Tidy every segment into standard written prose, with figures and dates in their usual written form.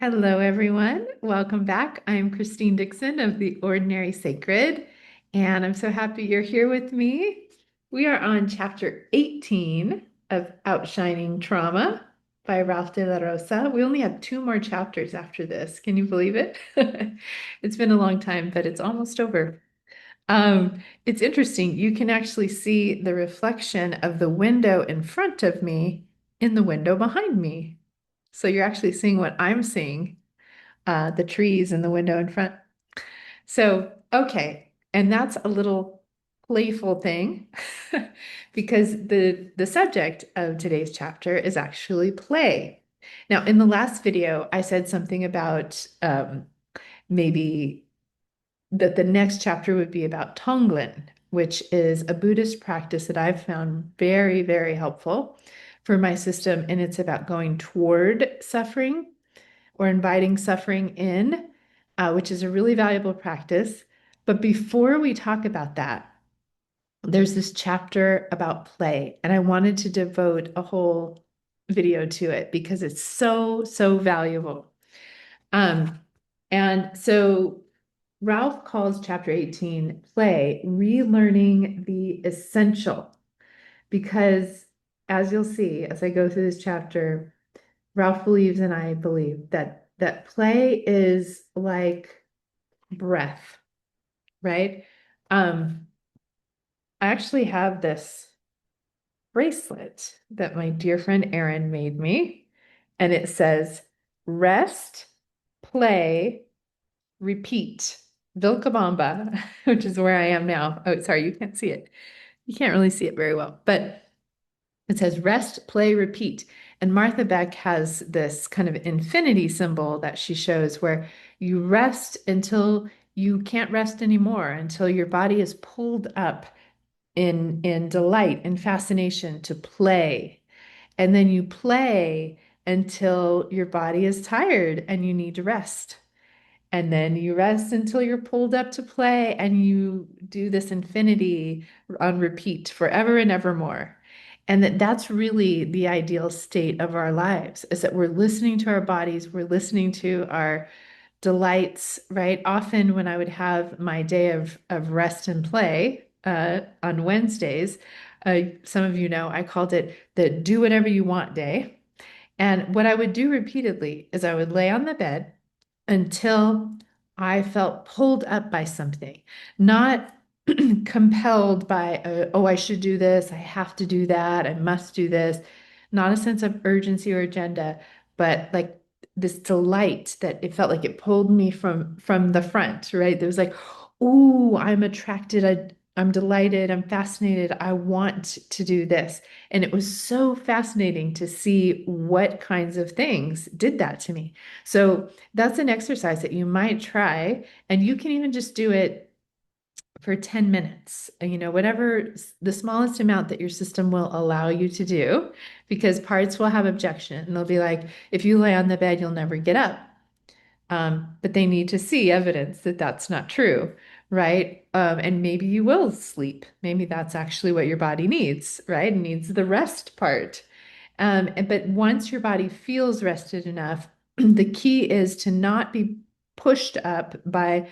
Hello, everyone. Welcome back. I'm Christine Dixon of The Ordinary Sacred, and I'm so happy you're here with me. We are on chapter 18 of Outshining Trauma by Ralph de la Rosa. We only have two more chapters after this. Can you believe it? It's been a long time, but it's almost over. It's interesting. You can actually see the reflection of the window in front of me in the window behind me. So you're actually seeing what I'm seeing, the trees in the window in front. So, okay, and that's a little playful thing because the subject of today's chapter is actually play. Now, in the last video, I said something about maybe that the next chapter would be about Tonglen, which is a Buddhist practice that I've found very, very helpful for my system. And it's about going toward suffering or inviting suffering in, which is a really valuable practice. But before we talk about that, there's this chapter about play, and I wanted to devote a whole video to it because it's so, so valuable. Um, and so Ralph calls chapter 18 play, relearning the essential, because as you'll see as I go through this chapter, Ralph believes, and I believe, that play is like breath, right? Um, I actually have this bracelet that my dear friend Erin made me, and it says rest, play, repeat. Vilcabamba, which is where I am now. Oh, sorry, you can't see it. You can't really see it very well, but it says rest, play, repeat. And Martha Beck has this kind of infinity symbol that she shows where you rest until you can't rest anymore, until your body is pulled up in delight and fascination to play. And then you play until your body is tired and you need to rest. And then you rest until you're pulled up to play, and you do this infinity on repeat forever and evermore. And that's really the ideal state of our lives, is that we're listening to our bodies, we're listening to our delights, right? Often when I would have my day of rest and play on Wednesdays, some of you know I called it the do whatever you want day. And what I would do repeatedly is I would lay on the bed until I felt pulled up by something, not compelled by, oh, I should do this, I have to do that, I must do this, not a sense of urgency or agenda, but like this delight that it felt like it pulled me from the front, right? There was like, oh, I'm attracted, I'm delighted, I'm fascinated, I want to do this. And it was so fascinating to see what kinds of things did that to me. So that's an exercise that you might try, and you can even just do it for 10 minutes, whatever the smallest amount that your system will allow you to do, because parts will have objection and they'll be like, if you lay on the bed, you'll never get up. But they need to see evidence that that's not true, right? And maybe you will sleep. Maybe that's actually what your body needs, right? It needs the rest part. But once your body feels rested enough, the key is to not be pushed up by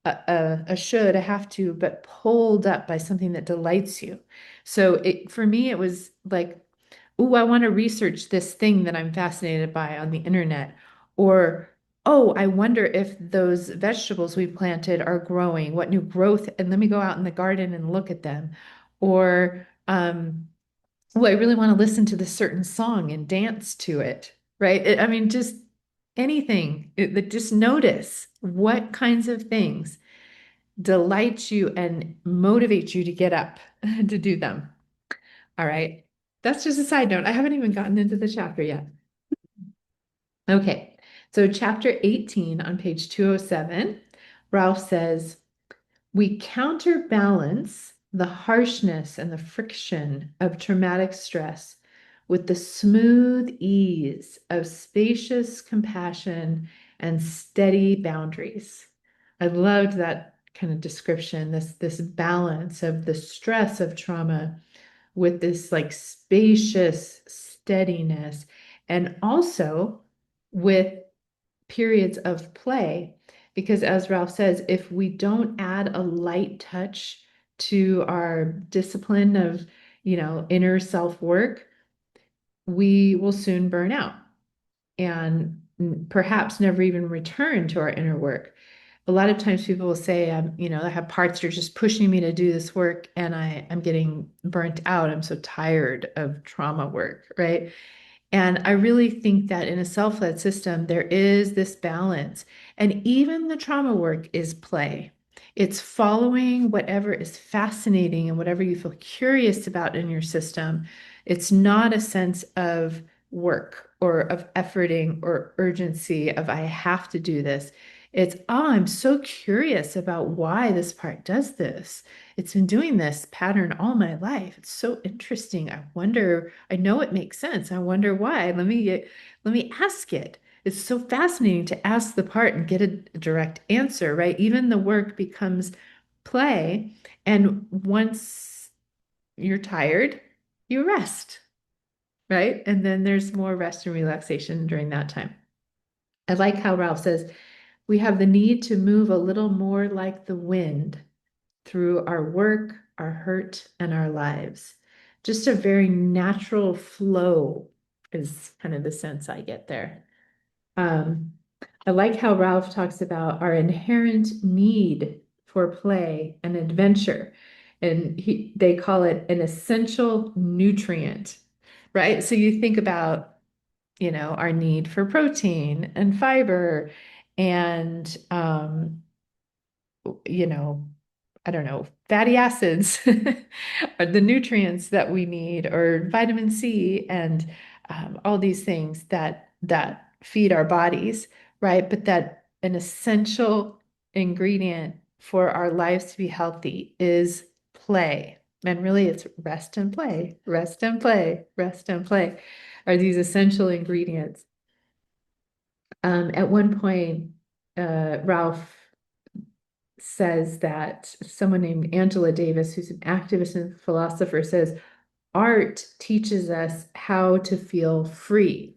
a should, a have to, but pulled up by something that delights you. So for me, it was like, oh, I want to research this thing that I'm fascinated by on the internet. Or, oh, I wonder if those vegetables we planted are growing, what new growth, and let me go out in the garden and look at them. Or, oh, I really want to listen to this certain song and dance to it, right? I mean, just anything that just notice what kinds of things delight you and motivate you to get up to do them. All right. That's just a side note. I haven't even gotten into the chapter yet. Okay. So, chapter 18 on page 207, Ralph says, we counterbalance the harshness and the friction of traumatic stress with the smooth ease of spacious compassion and steady boundaries. I loved that kind of description, this balance of the stress of trauma with this like spacious steadiness, and also with periods of play. Because as Ralph says, if we don't add a light touch to our discipline of, inner self work, we will soon burn out and perhaps never even return to our inner work. A lot of times people will say, I have parts that are just pushing me to do this work and I'm getting burnt out. I'm so tired of trauma work, right? And I really think that in a self-led system, there is this balance. And even the trauma work is play. It's following whatever is fascinating and whatever you feel curious about in your system. It's not a sense of work or of efforting or urgency of I have to do this. It's, oh, I'm so curious about why this part does this. It's been doing this pattern all my life. It's so interesting. I wonder, I know it makes sense. I wonder why. Let me ask it. It's so fascinating to ask the part and get a direct answer, right? Even the work becomes play. And once you're tired, you rest, right? And then there's more rest and relaxation during that time. I like how Ralph says we have the need to move a little more like the wind through our work, our hurt, and our lives. Just a very natural flow is kind of the sense I get there. Um, I like how Ralph talks about our inherent need for play and adventure, and they call it an essential nutrient, right? So you think about, our need for protein and fiber and you know, I don't know, fatty acids or the nutrients that we need, or vitamin C and all these things that feed our bodies, right? But that an essential ingredient for our lives to be healthy is play. And really, it's rest and play, rest and play, rest and play are these essential ingredients. At one point, Ralph says that someone named Angela Davis, who's an activist and philosopher, says art teaches us how to feel free.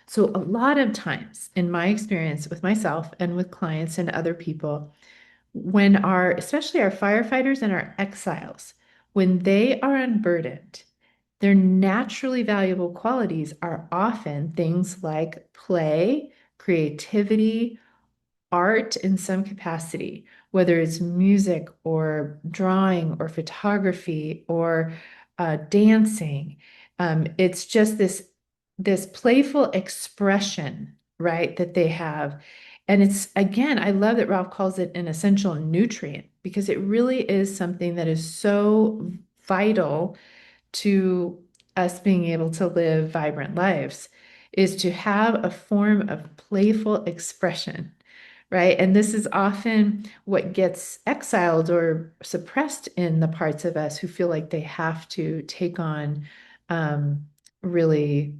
So, a lot of times, in my experience with myself and with clients and other people, especially our firefighters and our exiles, when they are unburdened, their naturally valuable qualities are often things like play, creativity, art in some capacity, whether it's music or drawing or photography or dancing. It's just this playful expression, right, that they have. And it's, again, I love that Ralph calls it an essential nutrient because it really is something that is so vital to us being able to live vibrant lives, is to have a form of playful expression, right? And this is often what gets exiled or suppressed in the parts of us who feel like they have to take on really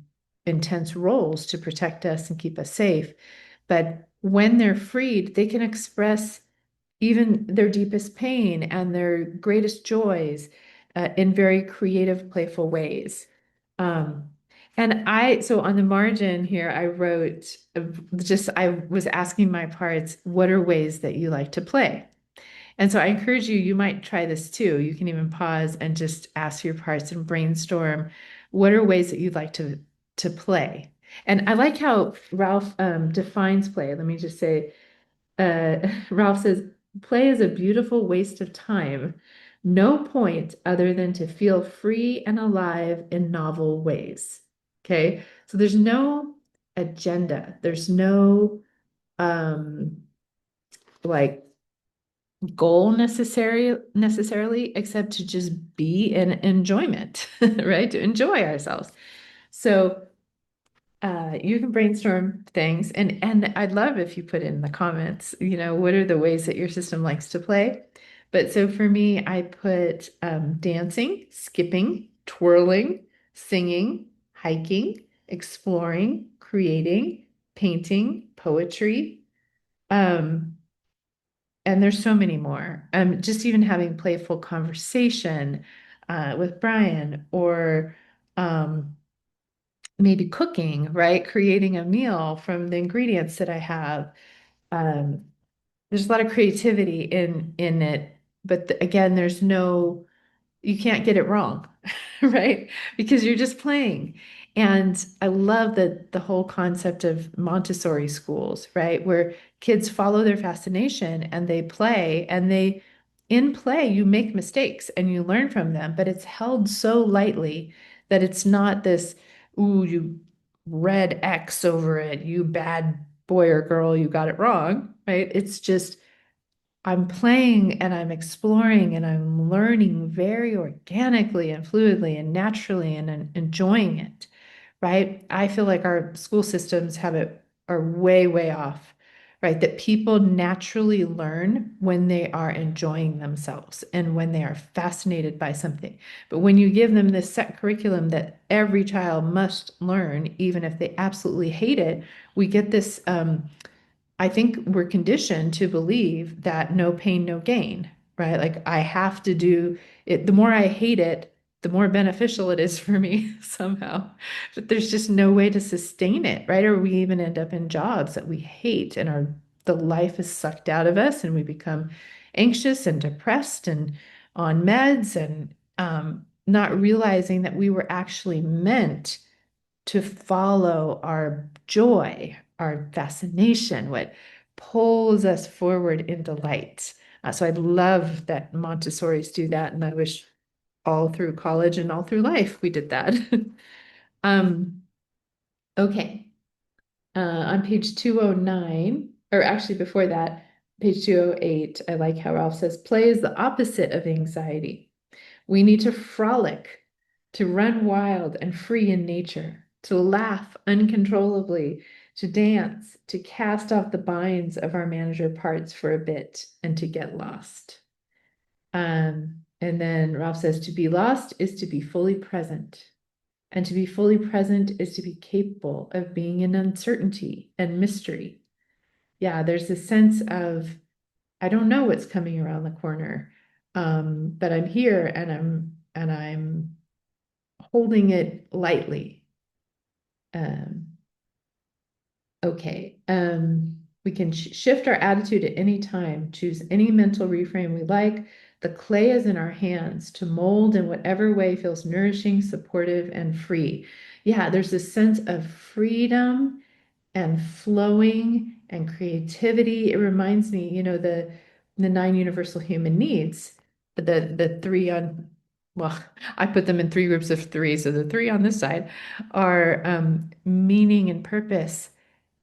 intense roles to protect us and keep us safe. But when they're freed, they can express even their deepest pain and their greatest joys in very creative, playful ways. Um, so on the margin here, I wrote I was asking my parts, what are ways that you like to play? And so I encourage you, you might try this too. You can even pause and just ask your parts and brainstorm, what are ways that you'd like to play? And I like how Ralph defines play. Let me just say, Ralph says, play is a beautiful waste of time. No point other than to feel free and alive in novel ways. Okay. So there's no agenda. There's no um like goal necessarily, except to just be in enjoyment, right? To enjoy ourselves. So you can brainstorm things, and I'd love if you put in the comments, what are the ways that your system likes to play. But so for me, I put dancing, skipping, twirling, singing, hiking, exploring, creating, painting, poetry, um, and there's so many more. Just even having playful conversation with Brian, or um, maybe cooking, right? Creating a meal from the ingredients that I have. Um, there's a lot of creativity in it, but again, there's no you can't get it wrong, right? Because you're just playing. And I love the whole concept of Montessori schools, right? Where kids follow their fascination and they play and they in play you make mistakes and you learn from them, but it's held so lightly that it's not this, ooh, you red X over it, you bad boy or girl, you got it wrong, right? It's just I'm playing and I'm exploring and I'm learning very organically and fluidly and naturally and enjoying it, right? I feel like our school systems have it are way, way off, right? That people naturally learn when they are enjoying themselves and when they are fascinated by something. But when you give them this set curriculum that every child must learn, even if they absolutely hate it, we get this I think we're conditioned to believe that no pain, no gain, right? Like I have to do it. The more I hate it, the more beneficial it is for me somehow. But there's just no way to sustain it, right? Or we even end up in jobs that we hate and the life is sucked out of us and we become anxious and depressed and on meds and not realizing that we were actually meant to follow our joy, our fascination, what pulls us forward into light. So I love that Montessori's do that, and I wish all through college and all through life we did that. um, okay, on page 209, or actually before that, page 208, I like how Ralph says, play is the opposite of anxiety. We need to frolic, to run wild and free in nature, to laugh uncontrollably, to dance, to cast off the binds of our manager parts for a bit, and to get lost. And then Ralph says, to be lost is to be fully present. And to be fully present is to be capable of being in uncertainty and mystery. Yeah, there's a sense of, I don't know what's coming around the corner. But I'm here and I'm holding it lightly. Um, okay. We can shift our attitude at any time, choose any mental reframe we like. The clay is in our hands to mold in whatever way feels nourishing, supportive, and free. Yeah, there's this sense of freedom and flowing and creativity. It reminds me, the nine universal human needs, the three on, well, I put them in three groups of three. So the three on this side are meaning and purpose,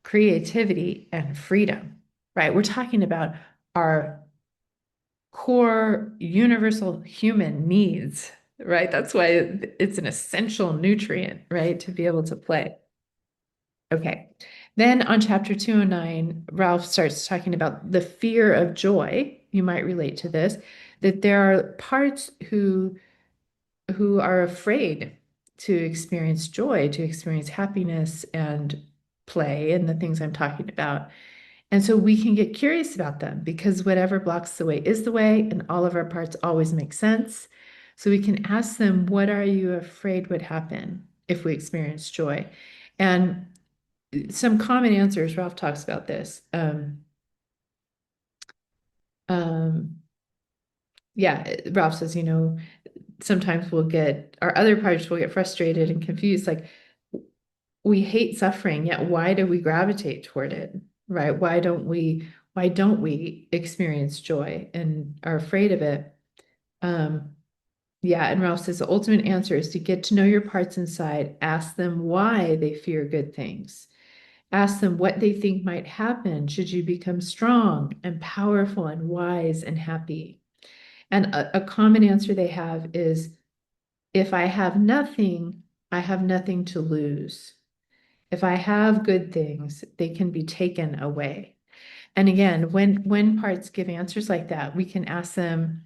creativity, and freedom, right? We're talking about our core universal human needs, right? That's why it's an essential nutrient, right? To be able to play. Okay. Then on chapter 209, Ralph starts talking about the fear of joy. You might relate to this, that there are parts who are afraid to experience joy, to experience happiness and play and the things I'm talking about. And so we can get curious about them because whatever blocks the way is the way, and all of our parts always make sense. So we can ask them, what are you afraid would happen if we experience joy? And some common answers, Ralph talks about this. Um, yeah, Ralph says, sometimes our other parts will get frustrated and confused. Like we hate suffering, yet why do we gravitate toward it? Right? Why don't we experience joy and are afraid of it? Um, yeah, and Ralph says the ultimate answer is to get to know your parts inside, ask them why they fear good things. Ask them what they think might happen should you become strong and powerful and wise and happy. And a common answer they have is if I have nothing, I have nothing to lose. If I have good things, they can be taken away. And again, when parts give answers like that, we can ask them,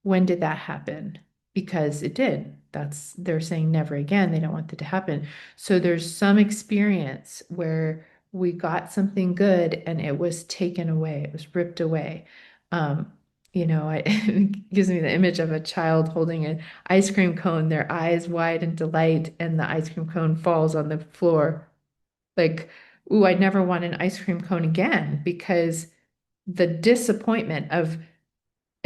when did that happen? Because it did. They're saying never again. They don't want that to happen. So there's some experience where we got something good and it was taken away, it was ripped away. Um, it gives me the image of a child holding an ice cream cone, their eyes wide in delight, and the ice cream cone falls on the floor. Like, ooh, I never want an ice cream cone again because the disappointment of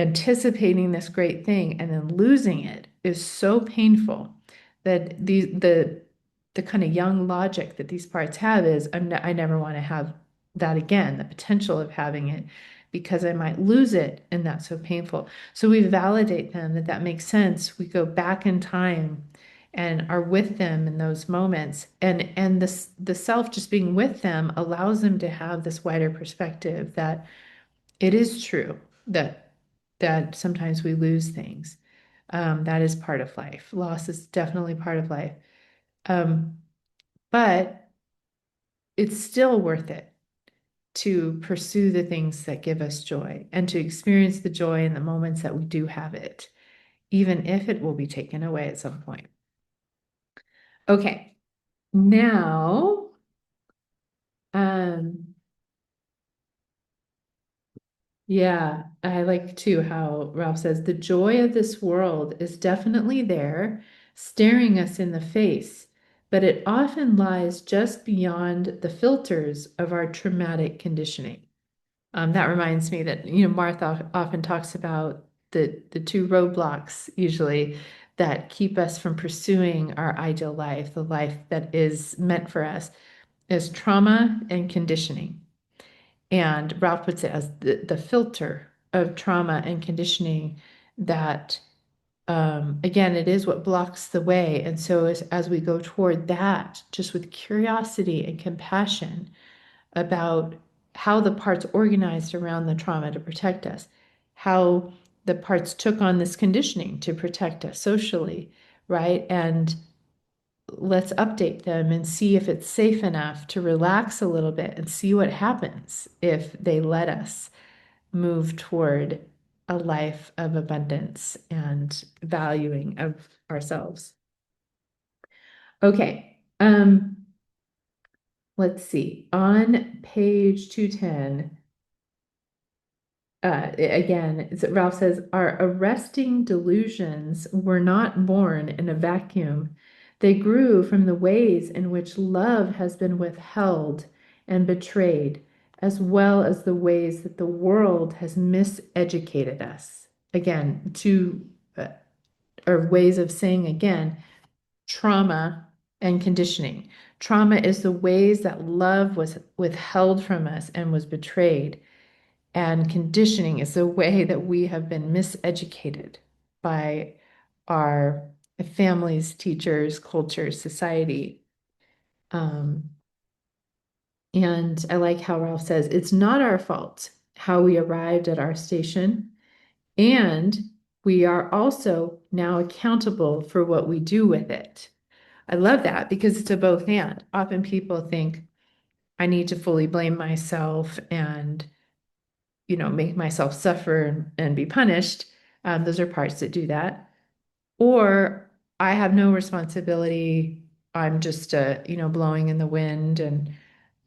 anticipating this great thing and then losing it is so painful that the kind of young logic that these parts have is I never want to have that again, the potential of having it because I might lose it and that's so painful. So we validate them that that makes sense. We go back in time and are with them in those moments and the self just being with them allows them to have this wider perspective that it is true that sometimes we lose things. That is part of life. Loss is definitely part of life. Um, but it's still worth it to pursue the things that give us joy and to experience the joy in the moments that we do have it, even if it will be taken away at some point. Okay, now um, yeah, I like too how Ralph says the joy of this world is definitely there, staring us in the face, but it often lies just beyond the filters of our traumatic conditioning. That reminds me that, Martha often talks about the two roadblocks usually that keep us from pursuing our ideal life, the life that is meant for us, is trauma and conditioning. And Ralph puts it as the filter of trauma and conditioning that, again, it is what blocks the way. And so as we go toward that, just with curiosity and compassion about how the parts organized around the trauma to protect us, how the parts took on this conditioning to protect us socially, right? And let's update them and see if it's safe enough to relax a little bit and see what happens if they let us move toward a life of abundance and valuing of ourselves. Okay, let's see. On page 210, again, Ralph says, our arresting delusions were not born in a vacuum. They grew from the ways in which love has been withheld and betrayed, as well as the ways that the world has miseducated us. Again, two or ways of saying again, trauma and conditioning. Trauma is the ways that love was withheld from us and was betrayed. And conditioning is the way that we have been miseducated by our families, teachers, culture, society. Um, and I like how Ralph says it's not our fault how we arrived at our station. And we are also now accountable for what we do with it. I love that because it's a both and. Often people think I need to fully blame myself and make myself suffer and be punished. Those are parts that do that. Or I have no responsibility. I'm just, blowing in the wind and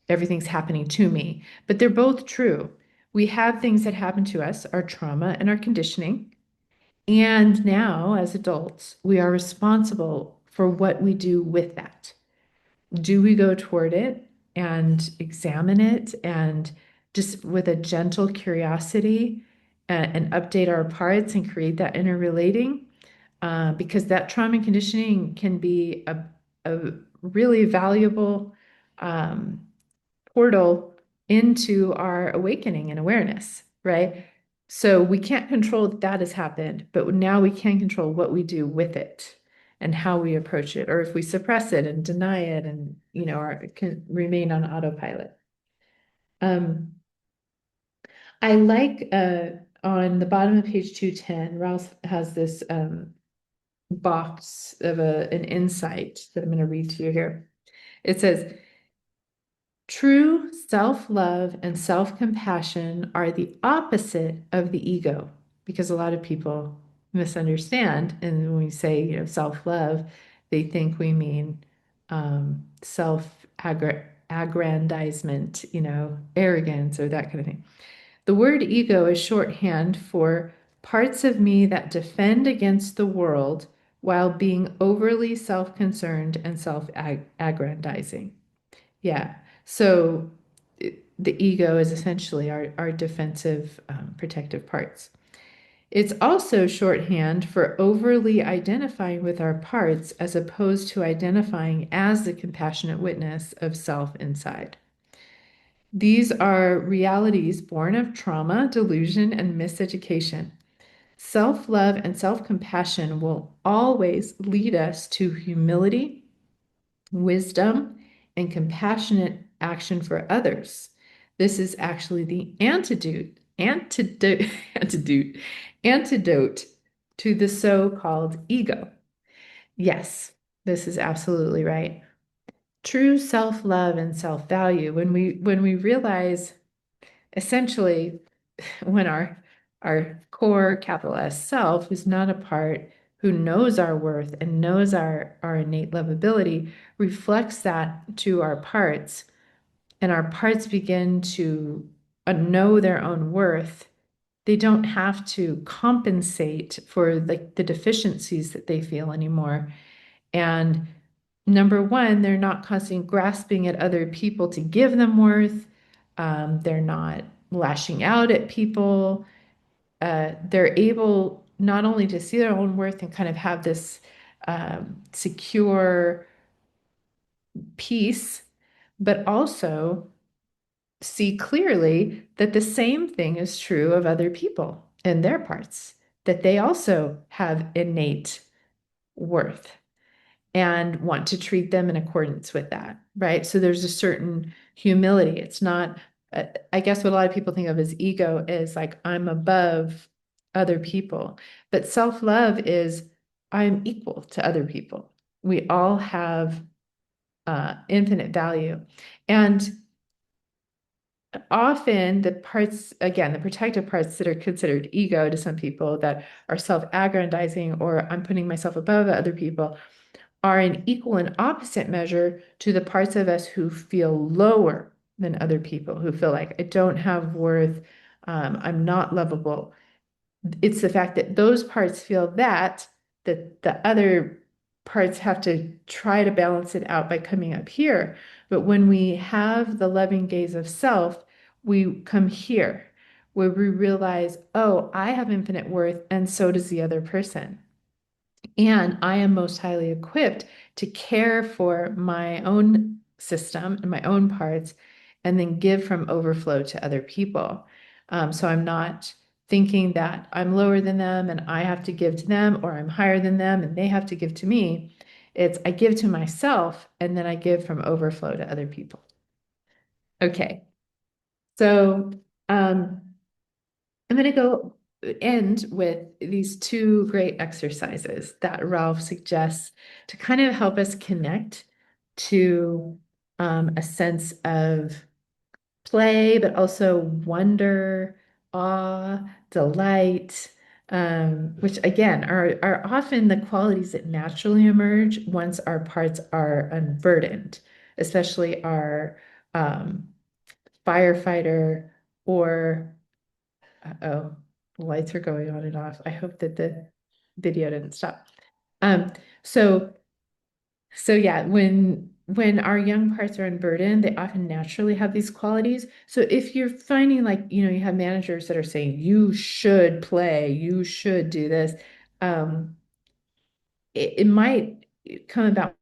everything's happening to me. But they're both true. We have things that happen to us, our trauma and our conditioning. And now, as adults, we are responsible for what we do with that. Do we go toward it and examine it and just with a gentle curiosity and update our parts and create that inner relating? Because that trauma and conditioning can be a really valuable um, portal into our awakening and awareness, right? So we can't control that that has happened, but now we can control what we do with it and how we approach it, or if we suppress it and deny it and, can remain on autopilot. Um, I like on the bottom of page 210, Ralph has this box of an insight that I'm going to read to you here. It says, true self-love and self-compassion are the opposite of the ego, because a lot of people misunderstand. And when we say, self-love, they think we mean self-aggrandizement, arrogance or that kind of thing. The word ego is shorthand for parts of me that defend against the world while being overly self-concerned and self-aggrandizing. Yeah. So the ego is essentially our defensive, protective parts. It's also shorthand for overly identifying with our parts as opposed to identifying as the compassionate witness of self inside. These are realities born of trauma, delusion, and miseducation. Self love and self compassion will always lead us to humility, wisdom, and compassionate action for others. This is actually the antidote, antidote to the so-called ego. Yes, this is absolutely right. True self-love and self-value, when we realize essentially when our core capital S self, who's not a part, who knows our worth and knows our innate lovability, reflects that to our parts, and our parts begin to know their own worth. They don't have to compensate for like the deficiencies that they feel anymore. And number one, they're not constantly grasping at other people to give them worth. They're not lashing out at people. They're able not only to see their own worth and kind of have this secure peace, but also see clearly that the same thing is true of other people and their parts, that they also have innate worth and want to treat them in accordance with that, right? So there's a certain humility. It's not, I guess what a lot of people think of as ego is like, I'm above other people. But self-love is, I'm equal to other people. We all have infinite value. And often the parts, again, the protective parts that are considered ego to some people that are self-aggrandizing or I'm putting myself above other people are in equal and opposite measure to the parts of us who feel lower than other people, who feel like I don't have worth, I'm not lovable. It's the fact that those parts feel that the other parts have to try to balance it out by coming up here. But when we have the loving gaze of self, we come here where we realize, oh, I have infinite worth, and so does the other person. And I am most highly equipped to care for my own system and my own parts, and then give from overflow to other people. So I'm not thinking that I'm lower than them and I have to give to them, or I'm higher than them and they have to give to me. It's I give to myself and then I give from overflow to other people. Okay. So um, I'm going to go end with these two great exercises that Ralph suggests to kind of help us connect to a sense of play, but also wonder, awe, delight, which again are often the qualities that naturally emerge once our parts are unburdened, especially our um, firefighter or oh, the lights are going on and off. I hope that the video didn't stop. Um, so so yeah, when our young parts are unburdened, they often naturally have these qualities. So if you're finding like, you have managers that are saying you should play, you should do this, it might come about